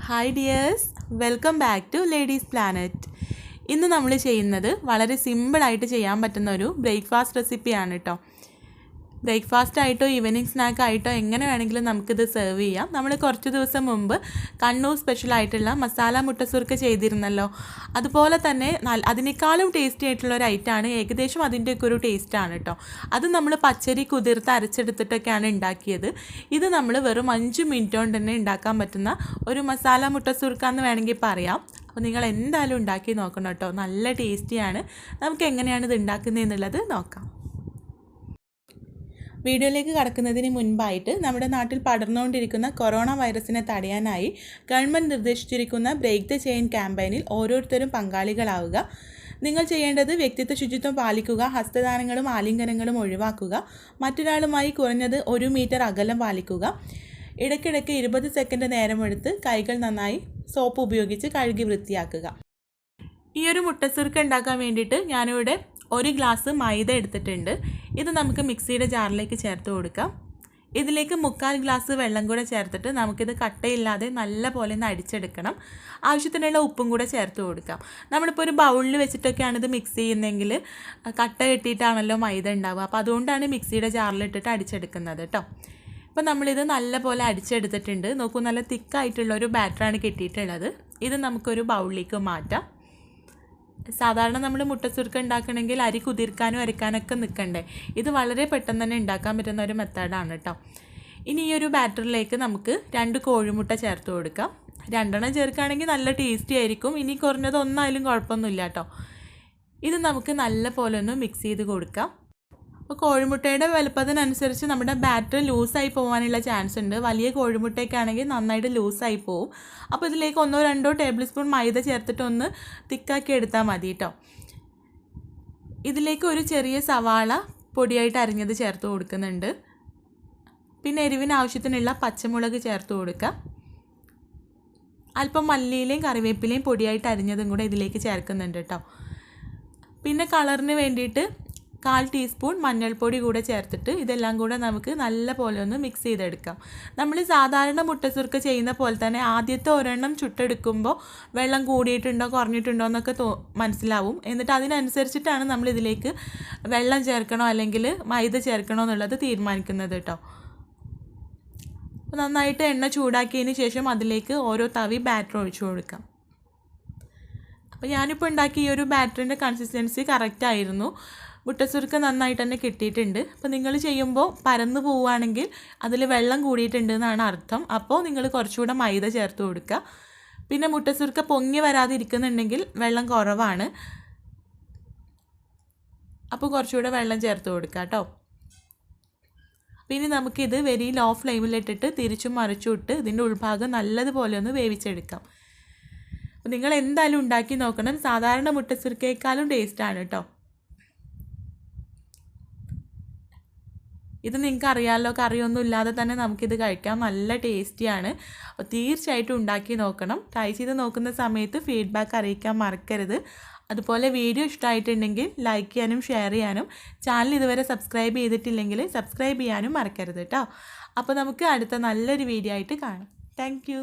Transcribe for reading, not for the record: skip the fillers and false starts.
Hi dears, welcome back to Ladies Planet. ഇന്ന് നമ്മൾ ചെയ്യുന്നത് വളരെ സിമ്പിളായിട്ട് ചെയ്യാൻ പറ്റുന്ന ഒരു ബ്രേക്ക്ഫാസ്റ്റ് റെസിപ്പിയാണ് കേട്ടോ. ബ്രേക്ക്ഫാസ്റ്റ് ആയിട്ടോ ഈവനിങ് സ്നാക്ക് ആയിട്ടോ എങ്ങനെ വേണമെങ്കിലും നമുക്കിത് സെർവ് ചെയ്യാം. നമ്മൾ കുറച്ച് ദിവസം മുമ്പ് കണ്ണൂർ സ്പെഷ്യലായിട്ടുള്ള മസാല മുട്ടസുർക്ക ചെയ്തിരുന്നല്ലോ. അതുപോലെ തന്നെ അതിനേക്കാളും ടേസ്റ്റി ആയിട്ടുള്ള ഒരു ഐറ്റമാണ്, ഏകദേശം അതിൻ്റെയൊക്കെ ഒരു ടേസ്റ്റാണ് കേട്ടോ. അത് നമ്മൾ പച്ചരി കുതിർത്ത് അരച്ചെടുത്തിട്ടൊക്കെയാണ് ഉണ്ടാക്കിയത്. ഇത് നമ്മൾ വെറും 5 മിനിറ്റ് കൊണ്ട് തന്നെ ഉണ്ടാക്കാൻ പറ്റുന്ന ഒരു മസാല മുട്ടസുർക്ക എന്ന് വേണമെങ്കിൽ പറയാം. അപ്പോൾ നിങ്ങൾ എന്തായാലും ഉണ്ടാക്കി നോക്കണം കേട്ടോ, നല്ല ടേസ്റ്റിയാണ്. നമുക്ക് എങ്ങനെയാണ് ഇത് ഉണ്ടാക്കുന്നതെന്നുള്ളത് നോക്കാം. വീഡിയോയിലേക്ക് കടക്കുന്നതിന് മുൻപായിട്ട് നമ്മുടെ നാട്ടിൽ പടർന്നുകൊണ്ടിരിക്കുന്ന കൊറോണ വൈറസിനെ തടയാനായി ഗവൺമെൻറ് നിർദ്ദേശിച്ചിരിക്കുന്ന ബ്രേക്ക് ദ ചെയിൻ ക്യാമ്പയിനിൽ ഓരോരുത്തരും പങ്കാളികളാവുക. നിങ്ങൾ ചെയ്യേണ്ടത് വ്യക്തിത്വ ശുചിത്വം പാലിക്കുക, ഹസ്തദാനങ്ങളും ആലിംഗനങ്ങളും ഒഴിവാക്കുക, മറ്റൊരാളുമായി കുറഞ്ഞത് 1 മീറ്റർ അകലം പാലിക്കുക, ഇടയ്ക്കിടയ്ക്ക് 20 സെക്കൻഡ് നേരമെടുത്ത് കൈകൾ നന്നായി സോപ്പ് ഉപയോഗിച്ച് കഴുകി വൃത്തിയാക്കുക. ഈ ഒരു മുട്ടസുർക്ക ഉണ്ടാക്കാൻ വേണ്ടിയിട്ട് ഞാനിവിടെ 1 ഗ്ലാസ് മൈദ എടുത്തിട്ടുണ്ട്. ഇത് നമുക്ക് മിക്സിയുടെ ജാറിലേക്ക് ചേർത്ത് കൊടുക്കാം. ഇതിലേക്ക് 3/4 ഗ്ലാസ് വെള്ളം കൂടെ ചേർത്തിട്ട് നമുക്കിത് കട്ടയില്ലാതെ നല്ല പോലെ ഒന്ന് അടിച്ചെടുക്കണം. ആവശ്യത്തിനുള്ള ഉപ്പും കൂടെ ചേർത്ത് കൊടുക്കാം. നമ്മളിപ്പോൾ ഒരു ബൗളിൽ വെച്ചിട്ടൊക്കെയാണ് ഇത് മിക്സ് ചെയ്യുന്നതെങ്കിൽ കട്ട കെട്ടിയിട്ടാണല്ലോ മൈദ ഉണ്ടാവുക. അപ്പോൾ അതുകൊണ്ടാണ് മിക്സിയുടെ ജാറിലിട്ടിട്ട് അടിച്ചെടുക്കുന്നത് കേട്ടോ. അപ്പോൾ നമ്മളിത് നല്ല പോലെ അടിച്ചെടുത്തിട്ടുണ്ട്. നോക്കൂ, നല്ല തിക്കായിട്ടുള്ള ഒരു ബാറ്ററാണ് കിട്ടിയിട്ടുള്ളത്. ഇത് നമുക്കൊരു ബൗളിലേക്ക് മാറ്റാം. സാധാരണ നമ്മൾ മുട്ടസുർക്ക ഉണ്ടാക്കണമെങ്കിൽ അരി കുതിർക്കാനും അരക്കാനൊക്കെ നിൽക്കണ്ടേ. ഇത് വളരെ പെട്ടെന്ന് തന്നെ ഉണ്ടാക്കാൻ പറ്റുന്ന ഒരു മെത്തേഡാണ് കേട്ടോ. ഇനി ഈ ഒരു ബാറ്ററിലേക്ക് നമുക്ക് 2 കോഴിമുട്ട ചേർത്ത് കൊടുക്കാം. 2 ചേർക്കുകയാണെങ്കിൽ നല്ല ടേസ്റ്റി ആയിരിക്കും. ഇനി കുറഞ്ഞത് 1 കുഴപ്പമൊന്നുമില്ല കേട്ടോ. ഇത് നമുക്ക് നല്ല പോലെ ഒന്ന് മിക്സ് ചെയ്ത് കൊടുക്കാം. അപ്പോൾ കോഴിമുട്ടയുടെ വലുപ്പത്തിനനുസരിച്ച് നമ്മുടെ ബാറ്റർ ലൂസായി പോകാനുള്ള ചാൻസ് ഉണ്ട്. വലിയ കോഴിമുട്ടയൊക്കെ ആണെങ്കിൽ നന്നായിട്ട് ലൂസായി പോവും. അപ്പോൾ ഇതിലേക്ക് 1-2 ടേബിൾ സ്പൂൺ മൈദ ചേർത്തിട്ട് ഒന്ന് തിക്കാക്കി എടുത്താൽ മതി കേട്ടോ. ഇതിലേക്ക് ഒരു ചെറിയ സവാള പൊടിയായിട്ട് അരിഞ്ഞത് ചേർത്ത് കൊടുക്കുന്നുണ്ട്. പിന്നെ എരിവിന് ആവശ്യത്തിനുള്ള പച്ചമുളക് ചേർത്ത് കൊടുക്കുക. അല്പം മല്ലിയിലയും കറിവേപ്പിലയും പൊടിയായിട്ട് അരിഞ്ഞതും കൂടെ ഇതിലേക്ക് ചേർക്കുന്നുണ്ട് കേട്ടോ. പിന്നെ കളറിന് വേണ്ടിയിട്ട് 1/4 ടീസ്പൂൺ മഞ്ഞൾപ്പൊടി കൂടെ ചേർത്തിട്ട് ഇതെല്ലാം കൂടെ നമുക്ക് നല്ല പോലെ ഒന്ന് മിക്സ് ചെയ്തെടുക്കാം. നമ്മൾ സാധാരണ മുട്ടസുർക്ക ചെയ്യുന്ന പോലെ തന്നെ ആദ്യത്തെ ഒരെണ്ണം ചുട്ടെടുക്കുമ്പോൾ വെള്ളം കൂടിയിട്ടുണ്ടോ കുറഞ്ഞിട്ടുണ്ടോ എന്നൊക്കെ മനസ്സിലാവും. എന്നിട്ട് അതിനനുസരിച്ചിട്ടാണ് നമ്മൾ ഇതിലേക്ക് വെള്ളം ചേർക്കണോ അല്ലെങ്കിൽ മൈദ ചേർക്കണോ എന്നുള്ളത് തീരുമാനിക്കുന്നത് കേട്ടോ. നന്നായിട്ട് എണ്ണ ചൂടാക്കിയതിന് ശേഷം അതിലേക്ക് ഓരോ തവി ബാറ്റർ ഒഴിച്ചു കൊടുക്കാം. അപ്പോൾ ഞാനിപ്പോൾ ഉണ്ടാക്കിയ ഈ ഒരു ബാറ്ററിൻ്റെ കൺസിസ്റ്റൻസി കറക്റ്റായിരുന്നു. മുട്ടസുർക്ക നന്നായിട്ട് തന്നെ കിട്ടിയിട്ടുണ്ട്. അപ്പോൾ നിങ്ങൾ ചെയ്യുമ്പോൾ പരന്ന് പോവുകയാണെങ്കിൽ അതിൽ വെള്ളം കൂടിയിട്ടുണ്ട് എന്നാണ് അർത്ഥം. അപ്പോൾ നിങ്ങൾ കുറച്ചുകൂടെ മൈദ ചേർത്ത് കൊടുക്കുക. പിന്നെ മുട്ടസുർക്ക പൊങ്ങി വരാതിരിക്കുന്നുണ്ടെങ്കിൽ വെള്ളം കുറവാണ്, അപ്പോൾ കുറച്ചുകൂടെ വെള്ളം ചേർത്ത് കൊടുക്കുക കേട്ടോ. പിന്നെ നമുക്കിത് വെരി ലോ ഫ്ലെയിമിലിട്ടിട്ട് തിരിച്ചും മറിച്ചും ഇട്ട് ഇതിൻ്റെ ഉൾഭാഗം നല്ലതുപോലെ ഒന്ന് വേവിച്ചെടുക്കാം. അപ്പോൾ നിങ്ങൾ എന്തായാലും ഉണ്ടാക്കി നോക്കണം. സാധാരണ മുട്ടസുർക്കയേക്കാളും ടേസ്റ്റാണ് കേട്ടോ. ഇത് നിങ്ങൾക്ക് അറിയാമല്ലോ, കറിയൊന്നും ഇല്ലാതെ തന്നെ നമുക്കിത് കഴിക്കാം. നല്ല ടേസ്റ്റിയാണ്. അപ്പോൾ തീർച്ചയായിട്ടും ഉണ്ടാക്കി നോക്കണം. ട്രൈ ചെയ്ത് നോക്കുന്ന സമയത്ത് ഫീഡ്ബാക്ക് അറിയിക്കാൻ മറക്കരുത്. അതുപോലെ വീഡിയോ ഇഷ്ടമായിട്ടുണ്ടെങ്കിൽ ലൈക്ക് ചെയ്യാനും ഷെയർ ചെയ്യാനും, ചാനൽ ഇതുവരെ സബ്സ്ക്രൈബ് ചെയ്തിട്ടില്ലെങ്കിൽ സബ്സ്ക്രൈബ് ചെയ്യാനും മറക്കരുത് കേട്ടോ. അപ്പോൾ നമുക്ക് അടുത്ത നല്ലൊരു വീഡിയോ ആയിട്ട് കാണാം. താങ്ക്